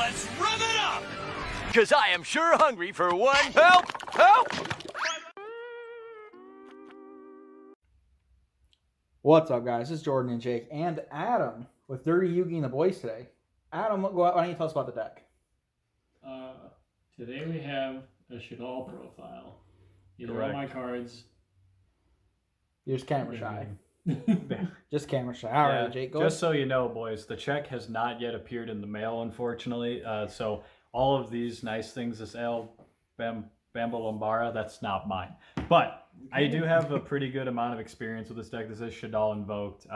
Let's rev it up! Because I am sure hungry for one. Help! Help! What's up, guys? This is Jordan and Jake and Adam with Dirty Yugi and the boys today. Adam, why don't you tell us about the deck? Today we have a Shaddoll profile. These are all my cards. You're just camera shy. Just camera shy. All right, Jake, go just ahead. so you know, boys, the check has not yet appeared in the mail, unfortunately. So all of these nice things, this Bambolambara, that's not mine. But I do have a pretty good amount of experience with this deck. This is Shaddoll Invoked.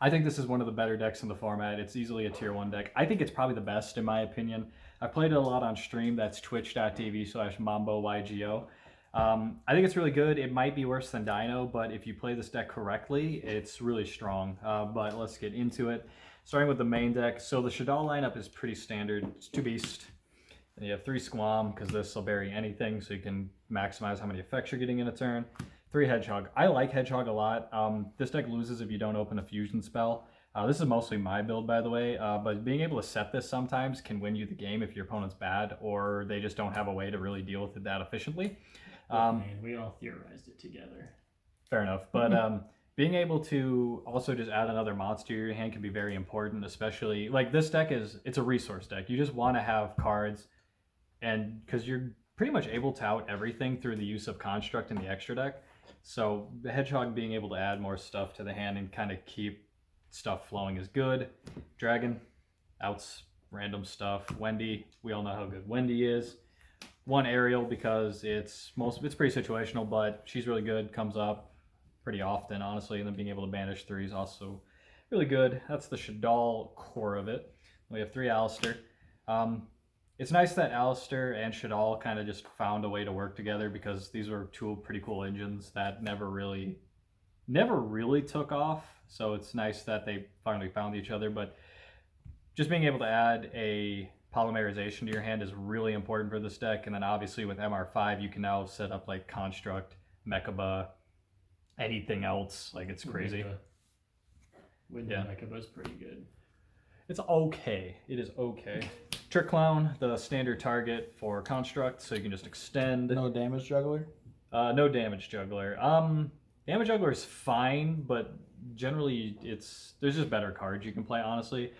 I think this is one of the better decks in the format. It's easily a tier 1 deck. I think it's probably the best in my opinion. I've played it a lot on stream. That's twitch.tv/MamboYGO. I think it's really good. It might be worse than Dino, but if you play this deck correctly, it's really strong. But let's get into it. Starting with the main deck. So the Shaddoll lineup is pretty standard. It's 2 Beast. And you have 3 Squam, because this will bury anything, so you can maximize how many effects you're getting in a turn. 3 Hedgehog. I like Hedgehog a lot. This deck loses if you don't open a fusion spell. This is mostly my build, by the way, but being able to set this sometimes can win you the game if your opponent's bad, or they just don't have a way to really deal with it that efficiently. We all theorized it together. Fair enough, but being able to also just add another monster to your hand can be very important, especially, like, this deck it's a resource deck. You just want to have cards, and because you're pretty much able to out everything through the use of Construct in the extra deck. So the Hedgehog being able to add more stuff to the hand and kind of keep stuff flowing is good. Dragon, outs random stuff. Wendy, we all know how good Wendy is. 1 Ariel, because it's pretty situational, but she's really good, comes up pretty often, honestly, and then being able to banish 3 is also really good. That's the Shaddoll core of it. We have 3 Alistair. It's nice that Alistair and Shaddoll kind of just found a way to work together, because these were 2 pretty cool engines that never really took off. So it's nice that they finally found each other. But just being able to add a polymerization to your hand is really important for this deck. And then obviously with MR5, you can now set up like Construct, Mechaba, anything else. Like, it's crazy. Mechaba is pretty good. It's okay. It is okay. Trick Clown, the standard target for Construct, so you can just extend. No damage juggler? No damage juggler. Damage juggler is fine, but generally there's just better cards you can play, honestly.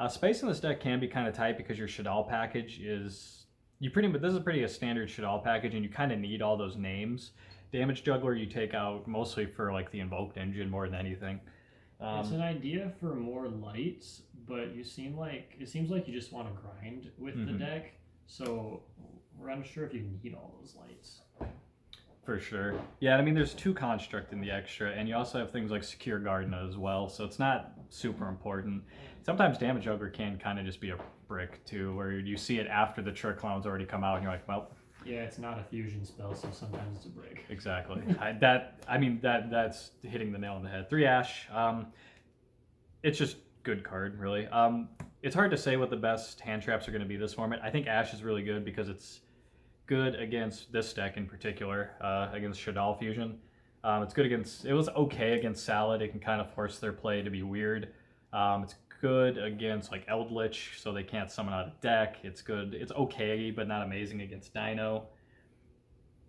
Space in this deck can be kind of tight because your Shaddoll package is this is pretty a standard Shaddoll package, and you kind of need all those names. Damage juggler you take out mostly for like the invoked engine more than anything. It's an idea for more lights, but it seems like you just want to grind with the deck, so we're unsure if you need all those lights. For sure. Yeah, I mean, there's 2 Construct in the extra, and you also have things like Secure Gardener as well, so it's not super important. Sometimes Damage Juggler can kind of just be a brick, too, where you see it after the Trick Clown's already come out, and you're like, well... Yeah, it's not a fusion spell, so sometimes it's a brick. Exactly. That's hitting the nail on the head. 3 Ash. It's just good card, really. It's hard to say what the best hand traps are going to be this format. I think Ash is really good because it's good against this deck in particular, against Shaddoll Fusion. It was okay against Salad. It can kind of force their play to be weird. It's good against like Eldritch, so they can't summon out of deck. It's good. It's okay, but not amazing against Dino.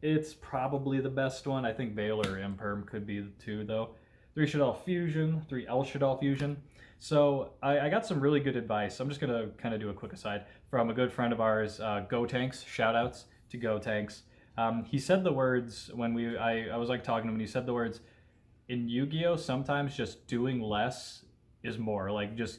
It's probably the best one. I think Veil or Imperm could be the 2, though. 3 Shaddoll Fusion, 3 L Shaddoll Fusion. So I got some really good advice. I'm just going to kind of do a quick aside from a good friend of ours, Go Tanks. Shoutouts to Go Tanks. He said the words when I was like talking to him, and he said the words, in Yu-Gi-Oh! Sometimes just doing less is more. Like, just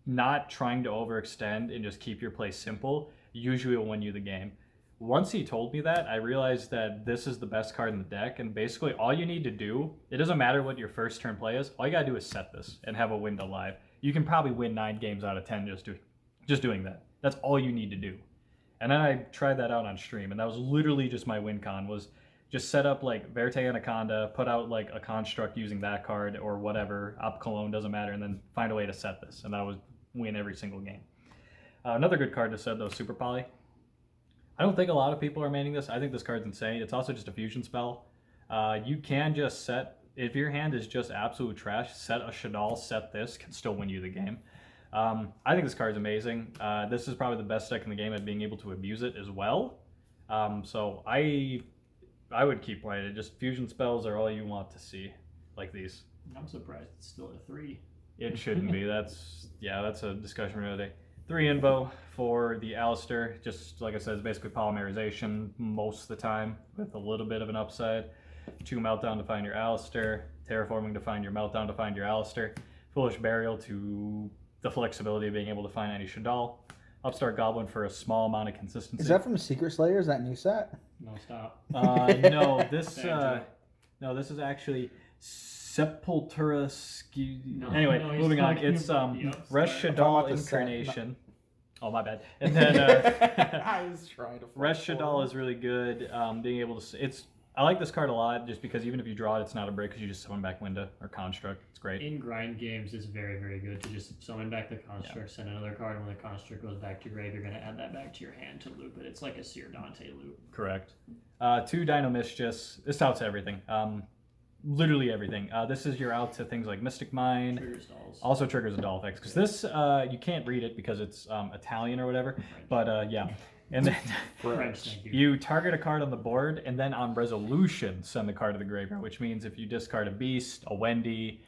not trying to overextend and just keep your play simple usually will win you the game. Once he told me that, I realized that this is the best card in the deck, and basically all you need to do, it doesn't matter what your first turn play is, all you gotta do is set this and have a win to live. You can probably win 9 games out of 10 just doing that. That's all you need to do. And then I tried that out on stream, and that was literally just my win con, was just set up like Verte Anaconda, put out like a Construct using that card or whatever, Op Cologne, doesn't matter, and then find a way to set this, and that was win every single game. Another good card to set, though, Super Poly. I don't think a lot of people are maining this. I think this card's insane. It's also just a fusion spell. You can just set, if your hand is just absolute trash, set a Shaddoll, set this, can still win you the game. I think this card is amazing. This is probably the best deck in the game at being able to abuse it as well. So I would keep playing it. Just fusion spells are all you want to see, like these. I'm surprised it's still a 3. It shouldn't be. That's a discussion for another day. 3 Invo for the Alistair. Just like I said, it's basically polymerization most of the time with a little bit of an upside. 2 Meltdown to find your Alistair. Terraforming to find your Meltdown to find your Alistair. Foolish Burial to the flexibility of being able to find any Shaddoll. Upstart Goblin for a small amount of consistency. Is that from Secret Slayer? Is that new set? No, stop. No, this is actually Sepultura Anyway, moving on. It's Resh Shaddoll Incarnation. Oh, my bad. And then I was trying to. Resh Shaddoll is really good. Being able to, I like this card a lot just because even if you draw it, it's not a break because you just summon back Winda or Construct. It's great. In grind games, it's very, very good to just summon back the Construct, send another card, and when the Construct goes back to your grave, you're going to add that back to your hand to loop it. It's like a Seer Dante loop. Correct. 2 Dino Mischiefs. This outs everything. Literally everything. This is your out to things like Mystic Mine. Triggers dolls. Also triggers a doll effects. Because this, you can't read it because it's Italian or whatever. But yeah. And then French, thank you. you target a card on the board, and then on resolution, send the card to the graveyard, which means if you discard a Beast, a Wendy,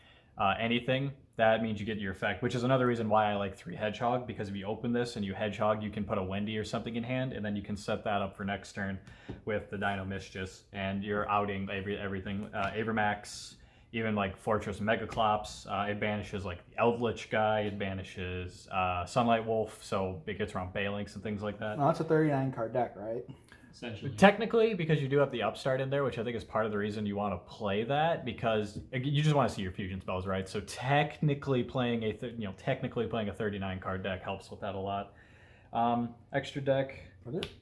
anything, that means you get your effect, which is another reason why I like 3 Hedgehog, because if you open this and you Hedgehog, you can put a Wendy or something in hand, and then you can set that up for next turn with the Dino Mischiefs, and you're outing everything. Avermax, even like Fortress Megaclops, it banishes like the Eldritch guy, it banishes Sunlight Wolf, so it gets around Balinks and things like that. No, that's a 39 card deck, right? Essentially. Technically, because you do have the upstart in there, which I think is part of the reason you want to play that, because you just want to see your fusion spells, right? So technically playing a 39 card deck helps with that a lot. Extra deck,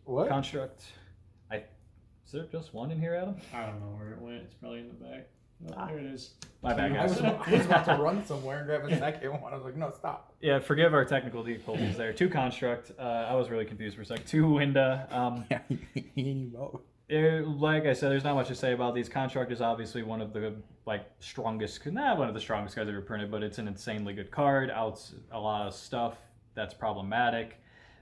What? Construct. Is there just one in here, Adam? I don't know where it went. It's probably in the back. Oh, there it is. My bad, I guys. was about to run somewhere and grab a second one. I was like, no, stop. Yeah, forgive our technical difficulties there. 2 Construct. I was really confused for a sec. 2 Winda. Yeah, you both. Like I said, there's not much to say about these. Construct is obviously one of the strongest, not one of the strongest cards ever printed, but it's an insanely good card. Outs a lot of stuff that's problematic.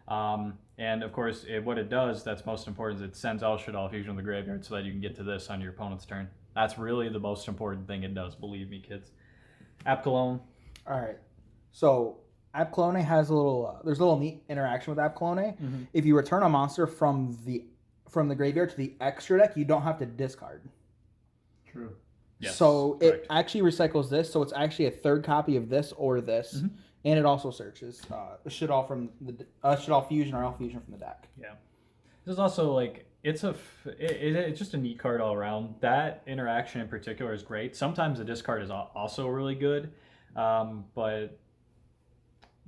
And of course, what it does that's most important is it sends out Shaddoll Fusion to the graveyard so that you can get to this on your opponent's turn. That's really the most important thing it does, believe me, kids. App Cologne. All right. So App Clone has a little. There's a little neat interaction with App Clone. Mm-hmm. If you return a monster from the graveyard to the extra deck, you don't have to discard. True. Yes, so correct. it actually recycles this, so it's actually a third copy of this or this, and it also searches Shaddoll from the Shaddoll Fusion or All Fusion from the deck. Yeah. This is also like it's just a neat card all around. That interaction in particular is great. Sometimes the discard is also really good, but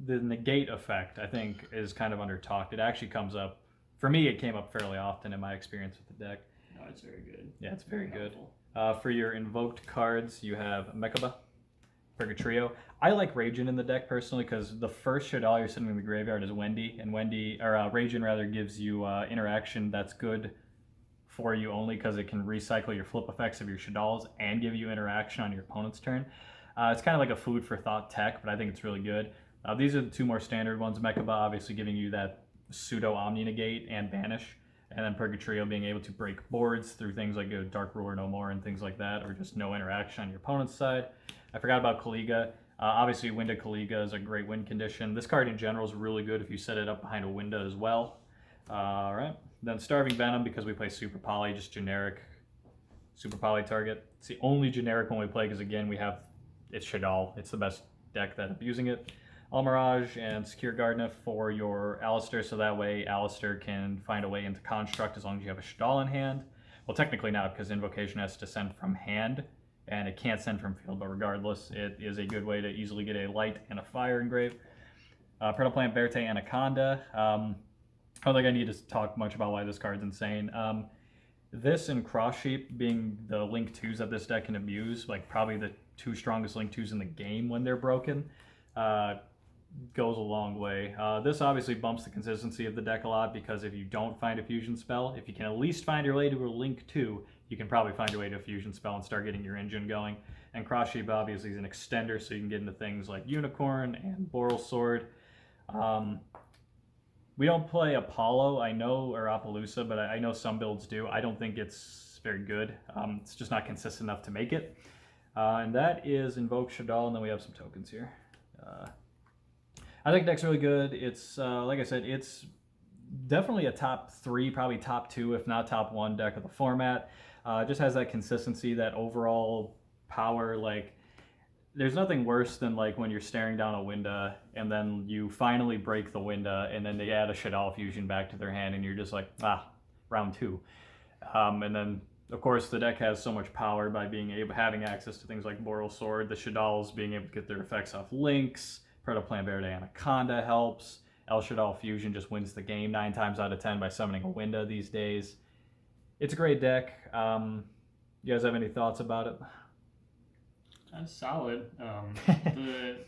the negate effect I think is kind of under talked. It actually comes up. For me, it came up fairly often in my experience with the deck. No, it's very good. Yeah, it's very good. Helpful. For your invoked cards, you have Mechaba, Purgatrio. I like Ragin in the deck personally because the first Shaddoll you're sitting in the graveyard is Wendy, and Ragin rather gives you interaction that's good for you only because it can recycle your flip effects of your Shaddolls and give you interaction on your opponent's turn. It's kind of like a food for thought tech, but I think it's really good. These are the 2 more standard ones. Mechaba obviously giving you that pseudo Omni Negate and Banish, and then Purgatrio being able to break boards through things like a Dark Ruler No More and things like that, or just no interaction on your opponent's side. I forgot about Kaliga. Obviously, Winda Kaliga is a great win condition. This card in general is really good if you set it up behind a Winda as well. All right. Then Starving Venom, because we play Super Poly, just generic Super Poly target. It's the only generic one we play because, again, it's Shaddoll. It's the best deck that abusing it. Almirage and Secure Gardener for your Alistair, so that way Alistair can find a way into Construct as long as you have a Shaddoll in hand. Well, technically not, because Invocation has to send from hand, and it can't send from field, but regardless, it is a good way to easily get a light and a fire engrave. Petal Plant Verte Anaconda. I don't think I need to talk much about why this card's insane. This and Cross Sheep being the Link 2s that this deck can abuse, like probably the 2 strongest Link 2s in the game when they're broken, goes a long way. This obviously bumps the consistency of the deck a lot because if you don't find a fusion spell, if you can at least find your way to a Link 2, you can probably find your way to a fusion spell and start getting your engine going. And Cross Sheep obviously is an extender, so you can get into things like Unicorn and Boral Sword. We don't play Apollo, I know, or Appaloosa, but I know some builds do. I don't think it's very good. It's just not consistent enough to make it. And that is Invoke Shaddoll, and then we have some tokens here. I think the deck's really good. It's, like I said, it's definitely a top 3, probably top 2, if not top 1 deck of the format. It just has that consistency, that overall power. Like, there's nothing worse than like when you're staring down a window and then you finally break the window and then they add a Shaddoll Fusion back to their hand and you're just like, round 2. And then of course the deck has so much power by having access to things like Boral Sword, the Shaddolls being able to get their effects off links, Protoplan Verde Anaconda helps, El Shaddoll Fusion just wins the game 9 times out of 10 by summoning a window these days. It's a great deck. You guys have any thoughts about it? That's solid.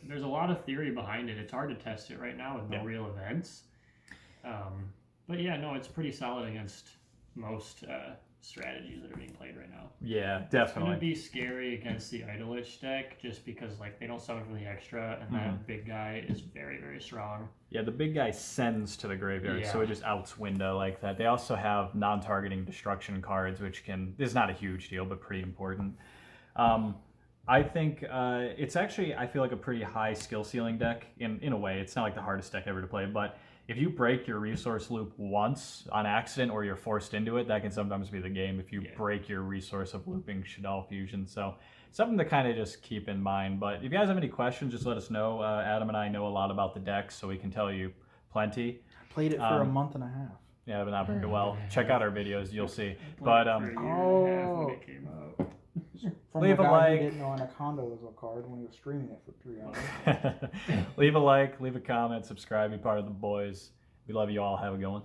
There's a lot of theory behind it. It's hard to test it right now with no real events. But yeah, no, it's pretty solid against most strategies that are being played right now. Yeah, It's definitely. gonna be scary against the Idolish deck just because like they don't summon for the extra, and that big guy is very, very strong. Yeah, the big guy sends to the graveyard, so Yeah. it just outs window like that. They also have non-targeting destruction cards, which is not a huge deal, but pretty important. I think it's actually, I feel like a pretty high skill ceiling deck in a way. It's not like the hardest deck ever to play, but if you break your resource loop once on accident or you're forced into it, that can sometimes be the game if you break your resource of looping Shaddoll Fusion. So something to kind of just keep in mind. But if you guys have any questions, just let us know. Adam and I know a lot about the deck, so we can tell you plenty. Played it for a month and a half. Yeah, but not very well. Check out our videos, you'll see. Played But it for a year and a half when it came out. From Leave the a guy like. who didn't know Anaconda was a card when he was streaming it for 3 hours. Leave a like, leave a comment, subscribe, be part of the boys. We love you all. Have a good one.